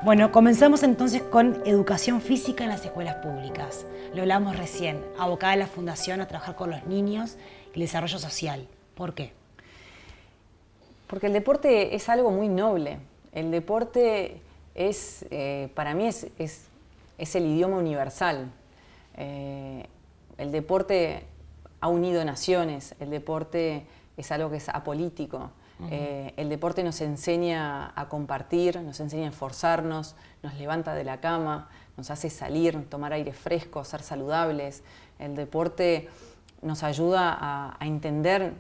Bueno, comenzamos entonces con educación física en las escuelas públicas. Lo hablamos recién, abocada a la Fundación a trabajar con los niños y el desarrollo social. ¿Por qué? Porque el deporte es algo muy noble. El deporte es, para mí, es el idioma universal. El deporte ha unido naciones, el deporte es algo que es apolítico. El deporte nos enseña a compartir, nos enseña a esforzarnos, nos levanta de la cama, nos hace salir, tomar aire fresco, ser saludables. El deporte nos ayuda a entender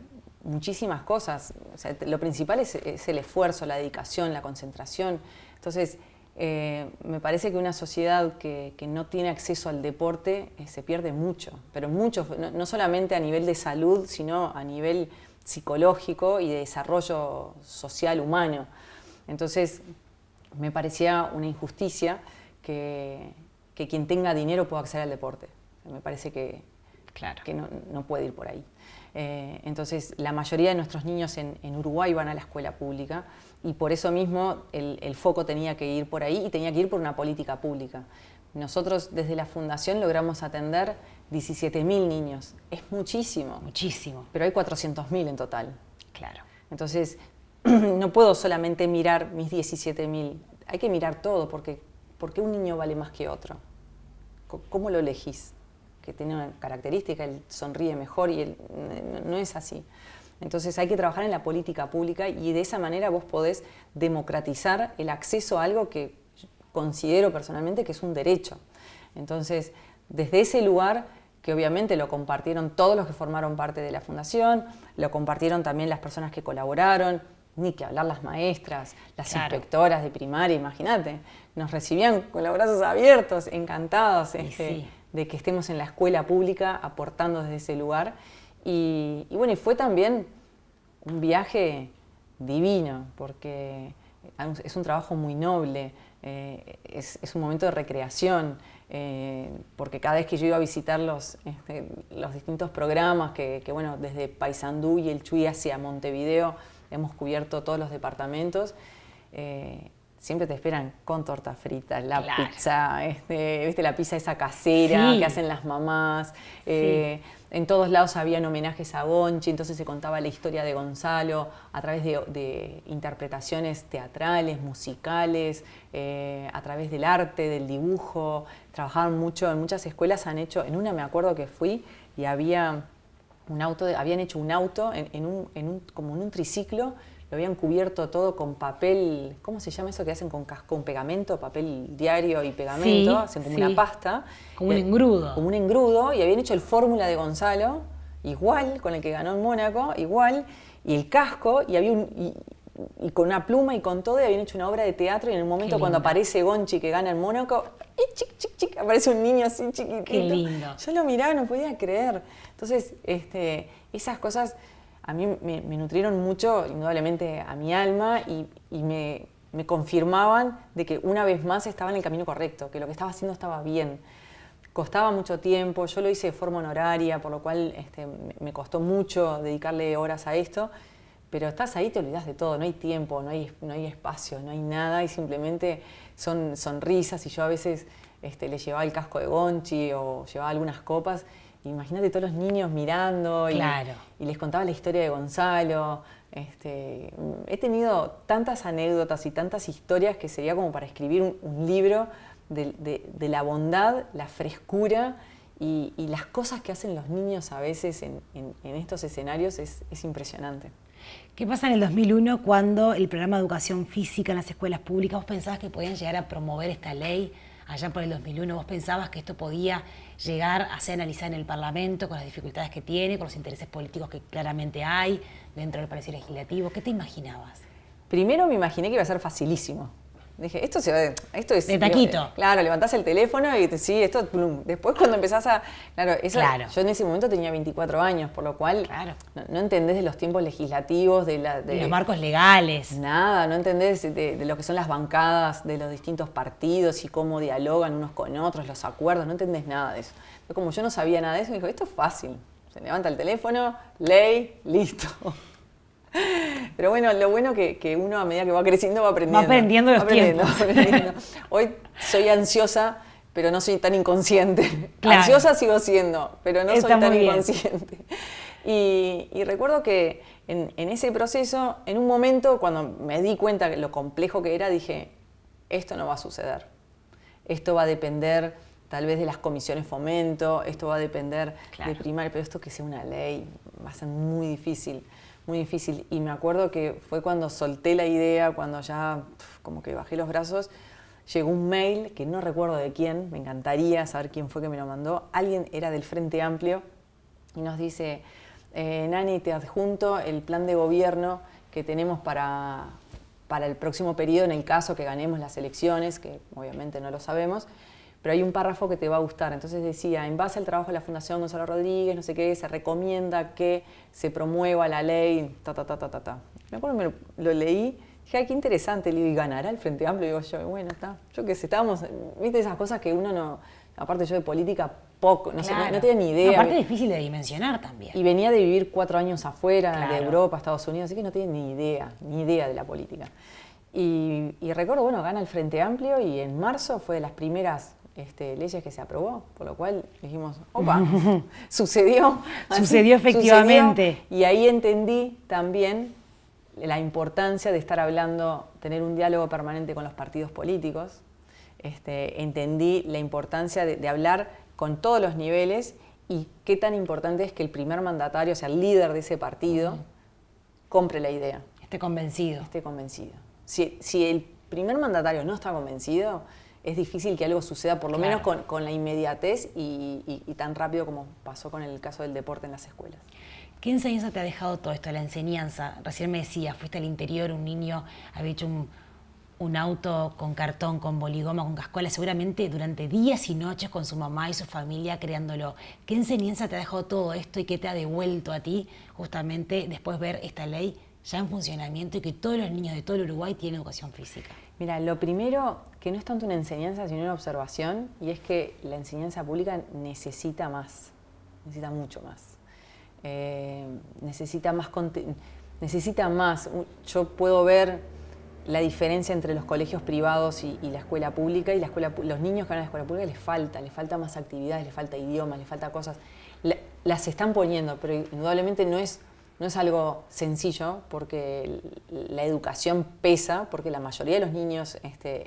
muchísimas cosas. O sea, lo principal es el esfuerzo, la dedicación, la concentración. Entonces, me parece que una sociedad que no tiene acceso al deporte se pierde mucho, pero mucho, no solamente a nivel de salud, sino a nivel psicológico y de desarrollo social humano. Entonces, me parecía una injusticia que quien tenga dinero pueda acceder al deporte. Me parece que no puede ir por ahí. Entonces, la mayoría de nuestros niños en Uruguay van a la escuela pública y por eso mismo el foco tenía que ir por ahí y tenía que ir por una política pública. Nosotros desde la Fundación logramos atender 17.000 niños. Es muchísimo. Muchísimo. Pero hay 400.000 en total. Claro. Entonces, no puedo solamente mirar mis 17.000. Hay que mirar todo porque un niño vale más que otro. ¿Cómo lo elegís? Que tiene una característica, él sonríe mejor y él no es así. Entonces hay que trabajar en la política pública y de esa manera vos podés democratizar el acceso a algo que considero personalmente que es un derecho. Entonces, desde ese lugar, que obviamente lo compartieron todos los que formaron parte de la Fundación, lo compartieron también las personas que colaboraron, ni que hablar las maestras, las inspectoras de primaria, imagínate, nos recibían con los brazos abiertos, encantados de que estemos en la escuela pública aportando desde ese lugar. Y bueno, y fue también un viaje divino, porque es un trabajo muy noble, es un momento de recreación, porque cada vez que yo iba a visitar los distintos programas que bueno, desde Paysandú y el Chuy hacia Montevideo hemos cubierto todos los departamentos, siempre te esperan con torta frita, la pizza, ¿viste la pizza esa casera que hacen las mamás? En todos lados habían homenajes a Gonchi, entonces se contaba la historia de Gonzalo a través de interpretaciones teatrales, musicales, a través del arte, del dibujo. Trabajaban mucho, en muchas escuelas han hecho, en una me acuerdo que fui y habían hecho un auto como en un triciclo. Lo habían cubierto todo con papel, ¿cómo se llama eso que hacen con pegamento? Papel diario y pegamento, hacen como una pasta. Como un engrudo. Como un engrudo, y habían hecho el fórmula de Gonzalo, igual, con el que ganó en Mónaco, igual, y el casco, y había y con una pluma y con todo, y habían hecho una obra de teatro, y en el momento cuando aparece Gonchi que gana en Mónaco, aparece un niño así chiquitito. Qué lindo. Yo lo miraba, no podía creer. Entonces, esas cosas a mí me nutrieron mucho, indudablemente, a mi alma y me confirmaban de que una vez más estaba en el camino correcto, que lo que estaba haciendo estaba bien. Costaba mucho tiempo, yo lo hice de forma honoraria, por lo cual me costó mucho dedicarle horas a esto, pero estás ahí, te olvidas de todo, no hay tiempo, no hay espacio, no hay nada y simplemente son sonrisas y yo a veces le llevaba el casco de Gonchi o llevaba algunas copas. Imagínate todos los niños mirando y les contaba la historia de Gonzalo. He tenido tantas anécdotas y tantas historias que sería como para escribir un libro de la bondad, la frescura y las cosas que hacen los niños a veces en estos escenarios es impresionante. ¿Qué pasa en el 2001 cuando el programa de educación física en las escuelas públicas, vos pensabas que podían llegar a promover esta ley allá por el 2001? ¿Vos pensabas que esto podía llegar a ser analizado en el Parlamento con las dificultades que tiene, con los intereses políticos que claramente hay dentro del Palacio Legislativo? ¿Qué te imaginabas? Primero me imaginé que iba a ser facilísimo. Dije, esto es... De taquito. Claro, levantás el teléfono y esto, plum. Después cuando empezás a... Yo en ese momento tenía 24 años, por lo cual no entendés de los tiempos legislativos, de los marcos legales. Nada, no entendés de lo que son las bancadas de los distintos partidos y cómo dialogan unos con otros, los acuerdos, no entendés nada de eso. Pero como yo no sabía nada de eso, me dijo, esto es fácil. Se levanta el teléfono, ley, listo. Pero bueno, lo bueno que uno a medida que va creciendo va aprendiendo. Va aprendiendo los tiempos. Aprendiendo. Hoy soy ansiosa, pero no soy tan inconsciente. Claro. Ansiosa sigo siendo, pero no Está soy tan muy bien. inconsciente. Y recuerdo que en ese proceso, en un momento, cuando me di cuenta de lo complejo que era, dije, esto no va a suceder. Esto va a depender tal vez de las comisiones fomento, esto va a depender de primaria, pero esto que sea una ley va a ser muy difícil, muy difícil. Y me acuerdo que fue cuando solté la idea, cuando ya como que bajé los brazos, llegó un mail que no recuerdo de quién, me encantaría saber quién fue que me lo mandó, alguien era del Frente Amplio y nos dice, Nani, te adjunto el plan de gobierno que tenemos para el próximo periodo en el caso que ganemos las elecciones, que obviamente no lo sabemos, pero hay un párrafo que te va a gustar. Entonces decía, en base al trabajo de la Fundación Gonzalo Rodríguez, no sé qué, se recomienda que se promueva la ley, Me acuerdo que lo leí, dije, ay, qué interesante, le digo, ¿y ganará el Frente Amplio? Digo yo, bueno, está, yo qué sé, estábamos, viste esas cosas que uno no, aparte yo de política poco, no sé, no tenía ni idea. Aparte es difícil de dimensionar también. Y venía de vivir 4 años afuera, de Claro. Europa, Estados Unidos, así que no tenía ni idea de la política. Y recuerdo, bueno, gana el Frente Amplio y en marzo fue de las primeras leyes que se aprobó, por lo cual dijimos, opa, sucedió. Sucedió efectivamente. Sucedió, y ahí entendí también la importancia de estar hablando, tener un diálogo permanente con los partidos políticos. Entendí la importancia de hablar con todos los niveles y qué tan importante es que el primer mandatario, o sea, el líder de ese partido, compre la idea. Esté convencido. Esté convencido. Si el primer mandatario no está convencido, es difícil que algo suceda, por lo menos con la inmediatez y tan rápido como pasó con el caso del deporte en las escuelas. ¿Qué enseñanza te ha dejado todo esto, la enseñanza? Recién me decías, fuiste al interior, un niño había hecho un auto con cartón, con boligoma, con cascola, seguramente durante días y noches con su mamá y su familia creándolo. ¿Qué enseñanza te ha dejado todo esto y qué te ha devuelto a ti justamente después ver esta ley ya en funcionamiento y que todos los niños de todo el Uruguay tienen educación física? Mira, lo primero, que no es tanto una enseñanza, sino una observación, y es que la enseñanza pública necesita más, necesita mucho más. Necesita más. Yo puedo ver la diferencia entre los colegios privados y la escuela pública, y los niños que van a la escuela pública les falta más actividades, les falta idiomas, les falta cosas. Las están poniendo, pero indudablemente no es algo sencillo, porque la educación pesa, porque la mayoría de los niños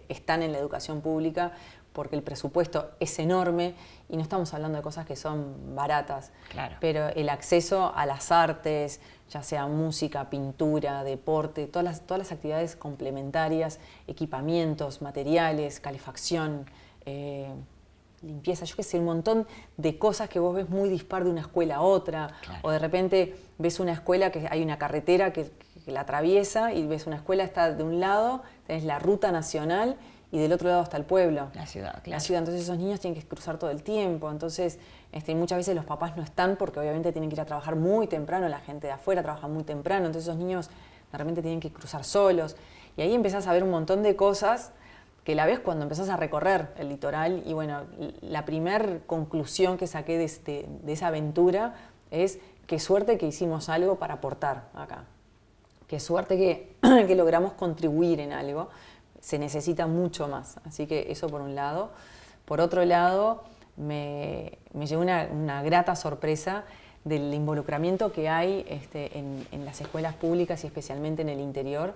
están en la educación pública, porque el presupuesto es enorme y no estamos hablando de cosas que son baratas. Claro. Pero el acceso a las artes, ya sea música, pintura, deporte, todas las actividades complementarias, equipamientos, materiales, calefacción, limpieza, yo qué sé, un montón de cosas que vos ves muy dispar de una escuela a otra, o de repente ves una escuela que hay una carretera que la atraviesa y ves una escuela está de un lado, tenés la ruta nacional y del otro lado está el pueblo. La ciudad, claro. La ciudad, entonces esos niños tienen que cruzar todo el tiempo, entonces muchas veces los papás no están porque obviamente tienen que ir a trabajar muy temprano, la gente de afuera trabaja muy temprano, entonces esos niños de repente tienen que cruzar solos y ahí empezás a ver un montón de cosas que la ves cuando empezás a recorrer el litoral. Y bueno, la primer conclusión que saqué de esa aventura es qué suerte que hicimos algo para aportar acá. Qué suerte que logramos contribuir en algo. Se necesita mucho más. Así que eso por un lado. Por otro lado, me llevó una grata sorpresa del involucramiento que hay en las escuelas públicas y especialmente en el interior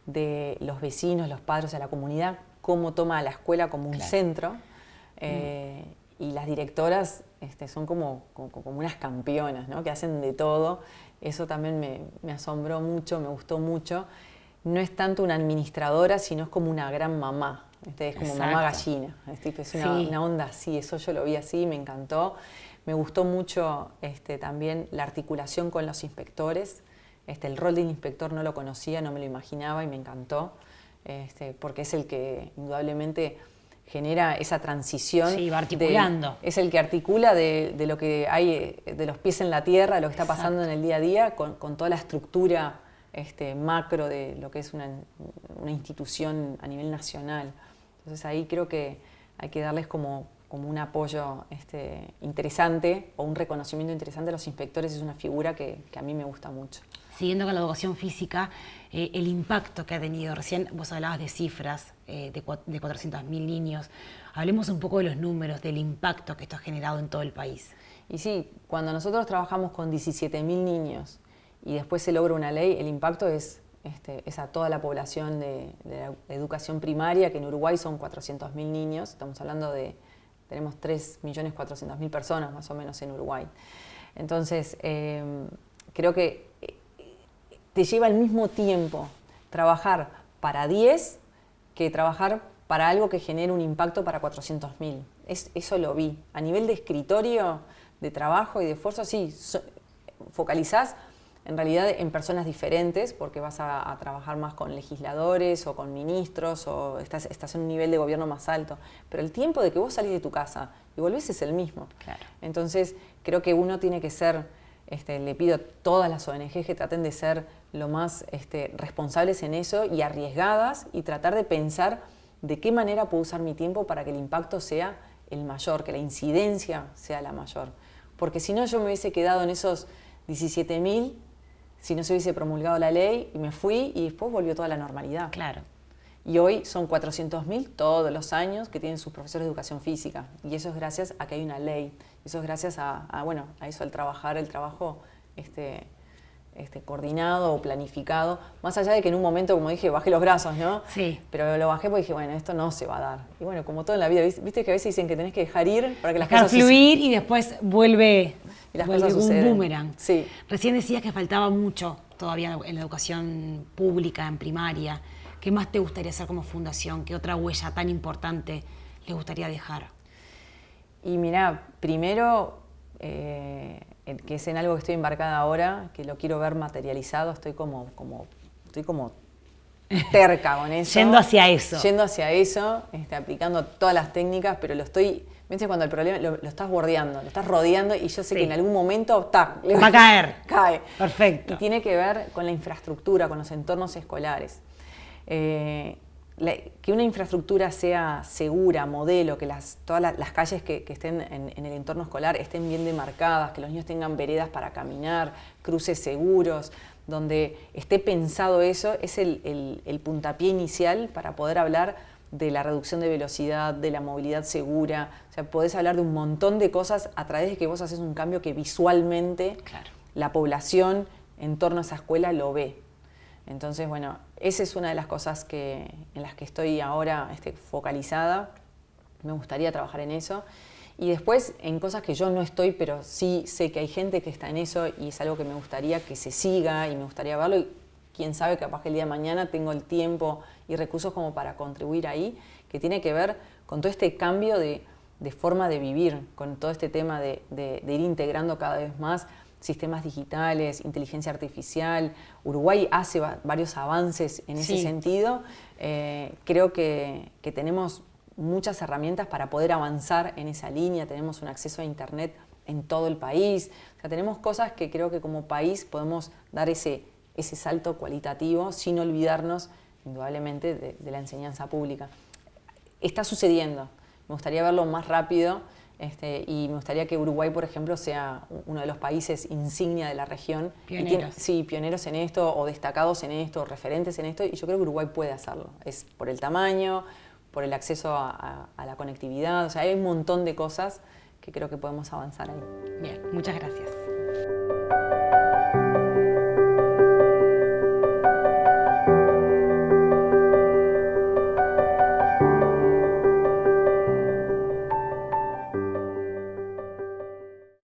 de los vecinos, los padres de la comunidad, cómo toma a la escuela como un centro. Y las directoras son como unas campeonas, ¿no? Que hacen de todo. Eso también me asombró mucho, me gustó mucho. No es tanto una administradora, sino es como una gran mamá. Es como mamá gallina. Es una onda así, eso yo lo vi así, me encantó. Me gustó mucho también la articulación con los inspectores. El rol del inspector no lo conocía, no me lo imaginaba y me encantó, porque es el que indudablemente genera esa transición. Sí, va articulando. Es el que articula de lo que hay, de los pies en la tierra, de lo que está pasando en el día a día, con toda la estructura macro de lo que es una institución a nivel nacional. Entonces ahí creo que hay que darles como como un apoyo interesante o un reconocimiento interesante a los inspectores es una figura que a mí me gusta mucho. Siguiendo con la educación física, el impacto que ha tenido, recién vos hablabas de cifras de 400.000 niños, hablemos un poco de los números, del impacto que esto ha generado en todo el país. Y sí, cuando nosotros trabajamos con 17.000 niños y después se logra una ley, el impacto es a toda la población de la educación primaria, que en Uruguay son 400.000 niños, estamos hablando tenemos 3.400.000 personas más o menos en Uruguay. Entonces, creo que te lleva al mismo tiempo trabajar para 10 que trabajar para algo que genere un impacto para 400.000. Eso lo vi. A nivel de escritorio, de trabajo y de esfuerzo, sí, focalizás en realidad en personas diferentes, porque vas a trabajar más con legisladores o con ministros, o estás en un nivel de gobierno más alto. Pero el tiempo de que vos salís de tu casa y volvés es el mismo. Claro. Entonces, creo que uno tiene que ser, le pido a todas las ONG que traten de ser lo más responsables en eso y arriesgadas, y tratar de pensar de qué manera puedo usar mi tiempo para que el impacto sea el mayor, que la incidencia sea la mayor. Porque si no, yo me hubiese quedado en esos 17.000, si no se hubiese promulgado la ley, y me fui y después volvió toda la normalidad. Claro. Y hoy son 400.000 todos los años que tienen sus profesores de educación física. Y eso es gracias a que hay una ley. Eso es gracias a eso, al trabajar, el trabajo coordinado o planificado. Más allá de que en un momento, como dije, bajé los brazos, ¿no? Sí. Pero lo bajé porque dije, bueno, esto no se va a dar. Y bueno, como todo en la vida, viste que a veces dicen que tenés que dejar ir para que las Dejar cosas fluir y después vuelve cosas un suceden. boomerang. Sí. Recién decías que faltaba mucho todavía en la educación pública, en primaria. ¿Qué más te gustaría hacer como fundación? ¿Qué otra huella tan importante le gustaría dejar? Y mirá, primero, que es en algo que estoy embarcada ahora, que lo quiero ver materializado, estoy como terca con eso. Yendo hacia eso. Yendo hacia eso, aplicando todas las técnicas, pero ¿viste cuando el problema lo estás bordeando, lo estás rodeando, y yo sé que en algún momento va a caer. Cae. Perfecto. Y tiene que ver con la infraestructura, con los entornos escolares. Que una infraestructura sea segura, modelo, que todas las calles que estén en el entorno escolar estén bien demarcadas, que los niños tengan veredas para caminar, cruces seguros, donde esté pensado eso, es el puntapié inicial para poder hablar de la reducción de velocidad, de la movilidad segura. O sea, podés hablar de un montón de cosas a través de que vos haces un cambio que visualmente la población en torno a esa escuela lo ve. Entonces, bueno, esa es una de las cosas en las que estoy ahora focalizada. Me gustaría trabajar en eso. Y después, en cosas que yo no estoy, pero sí sé que hay gente que está en eso, y es algo que me gustaría que se siga y me gustaría verlo. Y quién sabe, capaz que el día de mañana tengo el tiempo y recursos como para contribuir ahí, que tiene que ver con todo este cambio de forma de vivir, con todo este tema de ir integrando cada vez más sistemas digitales, inteligencia artificial. Uruguay hace varios avances en ese sentido. Creo que tenemos muchas herramientas para poder avanzar en esa línea. Tenemos un acceso a Internet en todo el país. O sea, tenemos cosas que creo que como país podemos dar ese salto cualitativo sin olvidarnos, indudablemente, de la enseñanza pública. Está sucediendo. Me gustaría verlo más rápido. Y me gustaría que Uruguay, por ejemplo, sea uno de los países insignia de la región. Pioneros. Pioneros en esto, o destacados en esto, o referentes en esto, y yo creo que Uruguay puede hacerlo. Es por el tamaño, por el acceso a la conectividad, o sea, hay un montón de cosas que creo que podemos avanzar ahí. Bien, muchas gracias.